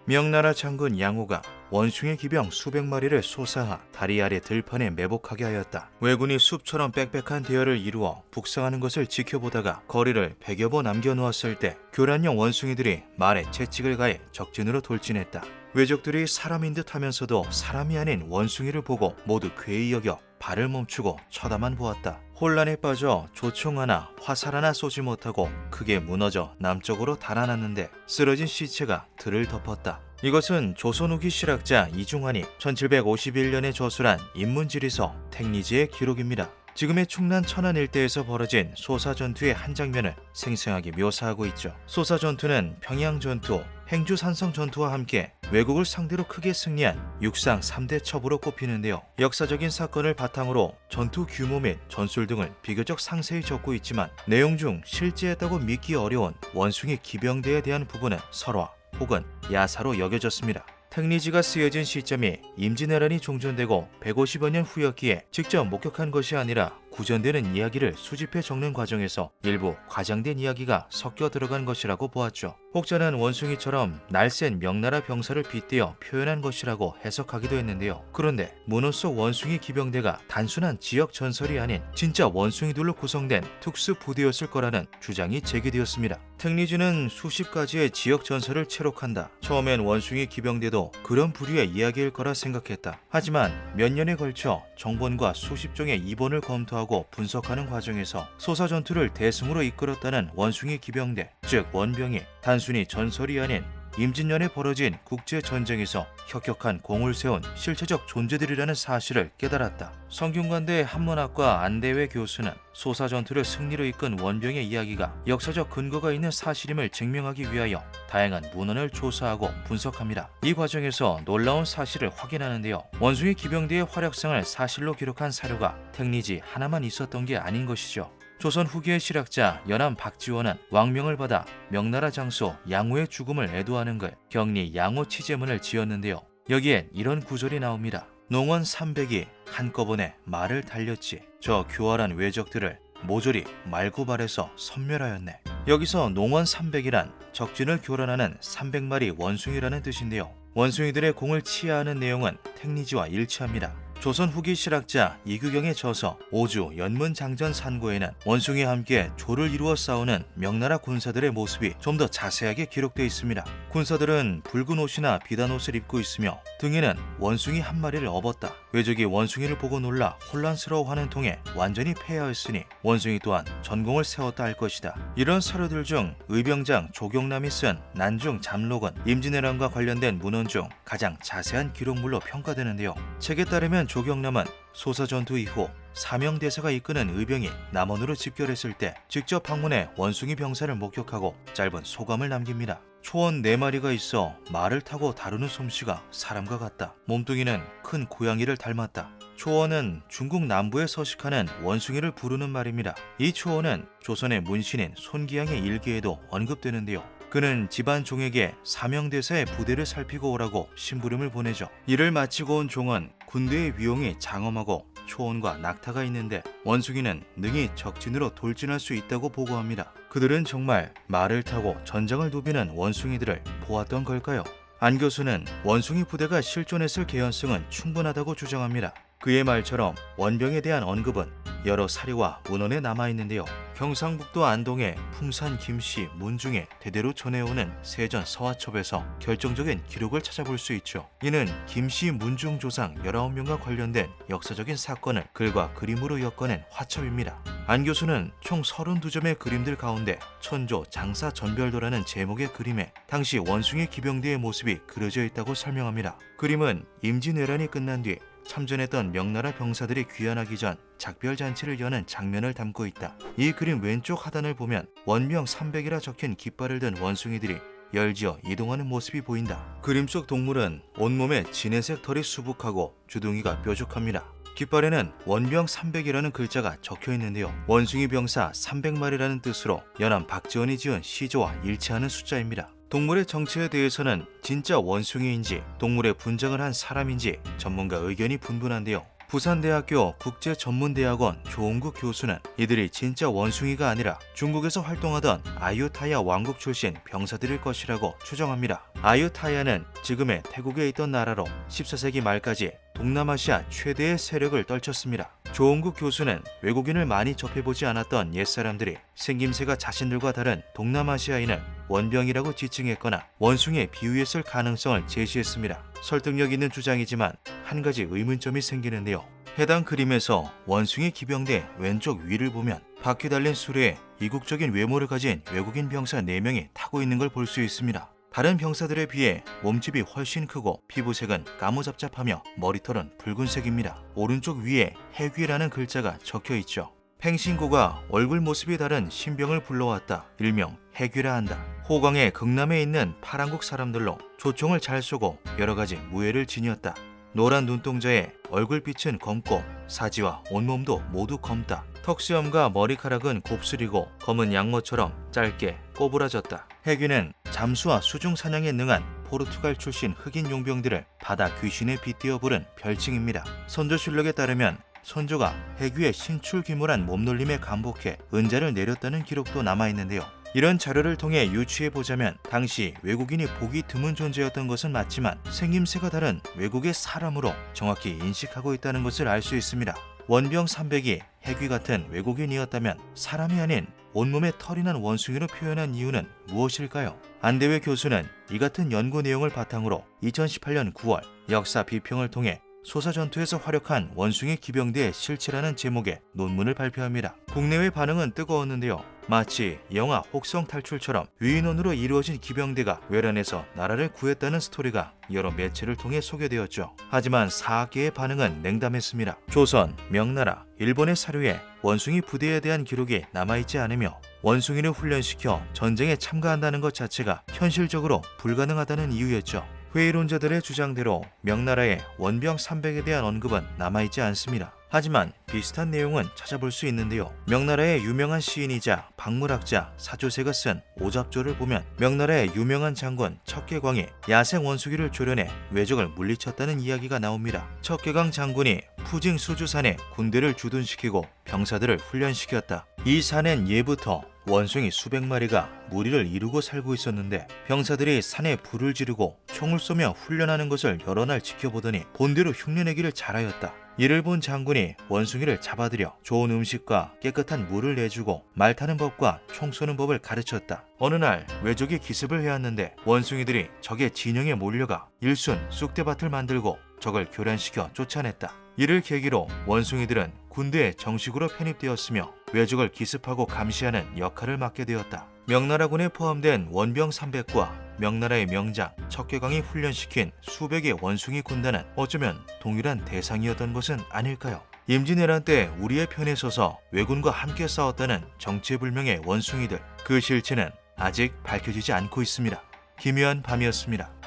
명나라 장군 양호가 원숭이 기병 수백 마리를 소사하 다리 아래 들판에 매복하게 하였다. 왜군이 숲처럼 빽빽한 대열을 이루어 북상하는 것을 지켜보다가 거리를 100여 보 남겨놓았을 때 교란형 원숭이들이 말에 채찍을 가해 적진으로 돌진했다. 왜적들이 사람인 듯 하면서도 사람이 아닌 원숭이를 보고 모두 괴히 여겨 발을 멈추고 쳐다만 보았다. 혼란에 빠져 조총 하나, 화살 하나 쏘지 못하고 크게 무너져 남쪽으로 달아났는데 쓰러진 시체가 들을 덮었다. 이것은 조선 후기 실학자 이중환이 1751년에 저술한 인문지리서 택리지의 기록입니다. 지금의 충남 천안 일대에서 벌어진 소사전투의 한 장면을 생생하게 묘사하고 있죠. 소사전투는 평양전투, 행주산성전투와 함께 외국을 상대로 크게 승리한 육상 3대 첩으로 꼽히는데요. 역사적인 사건을 바탕으로 전투 규모 및 전술 등을 비교적 상세히 적고 있지만 내용 중 실제했다고 믿기 어려운 원숭이 기병대에 대한 부분은 설화 혹은 야사로 여겨졌습니다. 택리지가 쓰여진 시점이 임진왜란이 종전되고 150여 년 후였기에 직접 목격한 것이 아니라 구전되는 이야기를 수집해 적는 과정에서 일부 과장된 이야기가 섞여 들어간 것이라고 보았죠. 혹자는 원숭이처럼 날쌘 명나라 병사를 빗대어 표현한 것이라고 해석하기도 했는데요. 그런데 문호 속 원숭이 기병대가 단순한 지역 전설이 아닌 진짜 원숭이들로 구성된 특수 부대였을 거라는 주장이 제기되었습니다. 택리지는 수십 가지의 지역 전설을 채록한다. 처음엔 원숭이 기병대도 그런 부류의 이야기일 거라 생각했다. 하지만 몇 년에 걸쳐 정본과 수십 종의 이본을 검토하고 분석하는 과정에서 소사전투를 대승으로 이끌었다는 원숭이 기병대, 즉 원병이 단순히 전설이 아닌 임진년에 벌어진 국제전쟁에서 혁혁한 공을 세운 실체적 존재들이라는 사실을 깨달았다. 성균관대 한문학과 안대회 교수는 소사전투를 승리로 이끈 원병의 이야기가 역사적 근거가 있는 사실임을 증명하기 위하여 다양한 문헌을 조사하고 분석합니다. 이 과정에서 놀라운 사실을 확인하는데요. 원숭이 기병대의 활약상을 사실로 기록한 사료가 택리지 하나만 있었던 게 아닌 것이죠. 조선 후기의 실학자 연암 박지원은 왕명을 받아 명나라 장수 양호의 죽음을 애도하는 글 경리 양호 치제문을 지었는데요. 여기엔 이런 구절이 나옵니다. 농원 300이 한꺼번에 말을 달렸지. 저 교활한 왜적들을 모조리 말고발해서 섬멸하였네. 여기서 농원 300이란 적진을 교란하는 300마리 원숭이라는 뜻인데요. 원숭이들의 공을 치하하는 내용은 택리지와 일치합니다. 조선 후기 실학자 이규경의 저서 오주 연문장전 산고에는 원숭이와 함께 조를 이루어 싸우는 명나라 군사들의 모습이 좀 더 자세하게 기록되어 있습니다. 군사들은 붉은 옷이나 비단 옷을 입고 있으며 등에는 원숭이 한 마리를 업었다. 왜적이 원숭이를 보고 놀라 혼란스러워하는 통에 완전히 패하였으니 원숭이 또한 전공을 세웠다 할 것이다. 이런 사료들 중 의병장 조경남이 쓴 난중 잠록은 임진왜란과 관련된 문헌 중 가장 자세한 기록물로 평가되는데요. 책에 따르면 조경남은 소사전투 이후 사명대사가 이끄는 의병이 남원으로 집결했을 때 직접 방문해 원숭이 병사를 목격하고 짧은 소감을 남깁니다. 초원 4마리가 있어 말을 타고 다루는 솜씨가 사람과 같다. 몸뚱이는 큰 고양이를 닮았다. 초원은 중국 남부에 서식하는 원숭이를 부르는 말입니다. 이 초원은 조선의 문신인 손기양의 일기에도 언급되는데요. 그는 집안 종에게 사명대사의 부대를 살피고 오라고 심부름을 보내죠. 이를 마치고 온 종은 군대의 위용이 장엄하고 초원과 낙타가 있는데 원숭이는 능히 적진으로 돌진할 수 있다고 보고합니다. 그들은 정말 말을 타고 전장을 누비는 원숭이들을 보았던 걸까요? 안 교수는 원숭이 부대가 실존했을 개연성은 충분하다고 주장합니다. 그의 말처럼 원병에 대한 언급은 여러 사료와 문헌에 남아있는데요. 경상북도 안동의 풍산 김씨 문중에 대대로 전해오는 세전 서화첩에서 결정적인 기록을 찾아볼 수 있죠. 이는 김씨 문중 조상 19명과 관련된 역사적인 사건을 글과 그림으로 엮어낸 화첩입니다. 안 교수는 총 32점의 그림들 가운데 천조 장사 전별도라는 제목의 그림에 당시 원숭이 기병대의 모습이 그려져 있다고 설명합니다. 그림은 임진왜란이 끝난 뒤 참전했던 명나라 병사들이 귀환하기 전 작별잔치를 여는 장면을 담고 있다. 이 그림 왼쪽 하단을 보면 원명 300이라 적힌 깃발을 든 원숭이들이 열지어 이동하는 모습이 보인다. 그림 속 동물은 온몸에 진해색 털이 수북하고 주둥이가 뾰족합니다. 깃발에는 원병 300이라는 글자가 적혀 있는데요. 원숭이 병사 300마리라는 뜻으로 연암 박지원이 지은 시조와 일치하는 숫자입니다. 동물의 정체에 대해서는 진짜 원숭이인지 동물의 분장을 한 사람인지 전문가 의견이 분분한데요. 부산대학교 국제전문대학원 조홍국 교수는 이들이 진짜 원숭이가 아니라 중국에서 활동하던 아유타야 왕국 출신 병사들일 것이라고 추정합니다. 아유타야는 지금의 태국에 있던 나라로 14세기 말까지 동남아시아 최대의 세력을 떨쳤습니다. 조홍국 교수는 외국인을 많이 접해보지 않았던 옛사람들이 생김새가 자신들과 다른 동남아시아인을 원병이라고 지칭했거나 원숭이에 비유했을 가능성을 제시했습니다. 설득력 있는 주장이지만 한 가지 의문점이 생기는데요. 해당 그림에서 원숭이 기병대 왼쪽 위를 보면 바퀴 달린 수레에 이국적인 외모를 가진 외국인 병사 4명이 타고 있는 걸 볼 수 있습니다. 다른 병사들에 비해 몸집이 훨씬 크고 피부색은 까무잡잡하며 머리털은 붉은색입니다. 오른쪽 위에 해귀라는 글자가 적혀 있죠. 팽신고가 얼굴 모습이 다른 신병을 불러왔다. 일명 해귀라 한다. 호광의 극남에 있는 파랑국 사람들로 조총을 잘 쏘고 여러가지 무예를 지녔다. 노란 눈동자에 얼굴빛은 검고 사지와 온몸도 모두 검다. 턱수염과 머리카락은 곱슬이고 검은 양모처럼 짧게 꼬부라졌다. 해귀는 잠수와 수중 사냥에 능한 포르투갈 출신 흑인 용병들을 바다 귀신에 빗대어 부른 별칭입니다. 선조실록에 따르면 선조가 해귀의 신출귀몰한 몸놀림에 감복해 은자를 내렸다는 기록도 남아있는데요. 이런 자료를 통해 유추해보자면 당시 외국인이 보기 드문 존재였던 것은 맞지만 생김새가 다른 외국의 사람으로 정확히 인식하고 있다는 것을 알 수 있습니다. 원병 300이 해귀 같은 외국인이었다면 사람이 아닌 온몸에 털이 난 원숭이로 표현한 이유는 무엇일까요? 안대회 교수는 이 같은 연구 내용을 바탕으로 2018년 9월 역사 비평을 통해 소사전투에서 활약한 원숭이 기병대의 실체라는 제목의 논문을 발표합니다. 국내외 반응은 뜨거웠는데요. 마치 영화 혹성 탈출처럼 유인원으로 이루어진 기병대가 외란에서 나라를 구했다는 스토리가 여러 매체를 통해 소개되었죠. 하지만 사학계의 반응은 냉담했습니다. 조선, 명나라, 일본의 사료에 원숭이 부대에 대한 기록이 남아있지 않으며 원숭이를 훈련시켜 전쟁에 참가한다는 것 자체가 현실적으로 불가능하다는 이유였죠. 회의론자들의 주장대로 명나라의 원병 300에 대한 언급은 남아있지 않습니다. 하지만 비슷한 내용은 찾아볼 수 있는데요. 명나라의 유명한 시인이자 박물학자 사조세가 쓴 오잡조를 보면 명나라의 유명한 장군 척계광이 야생 원숭이를 조련해 외적을 물리쳤다는 이야기가 나옵니다. 척계광 장군이 푸징 수주산에 군대를 주둔시키고 병사들을 훈련시켰다. 이 산엔 예부터 원숭이 수백 마리가 무리를 이루고 살고 있었는데 병사들이 산에 불을 지르고 총을 쏘며 훈련하는 것을 여러 날 지켜보더니 본대로 흉내내기를 잘하였다. 이를 본 장군이 원숭이를 잡아들여 좋은 음식과 깨끗한 물을 내주고 말 타는 법과 총 쏘는 법을 가르쳤다. 어느 날 외적이 기습을 해왔는데 원숭이들이 적의 진영에 몰려가 일순 쑥대밭을 만들고 적을 교란시켜 쫓아냈다. 이를 계기로 원숭이들은 군대에 정식으로 편입되었으며 외적을 기습하고 감시하는 역할을 맡게 되었다. 명나라군에 포함된 원병 300과 명나라의 명장 척계광이 훈련시킨 수백의 원숭이 군단은 어쩌면 동일한 대상이었던 것은 아닐까요? 임진왜란 때 우리의 편에 서서 왜군과 함께 싸웠다는 정체불명의 원숭이들, 그 실체는 아직 밝혀지지 않고 있습니다. 기묘한 밤이었습니다.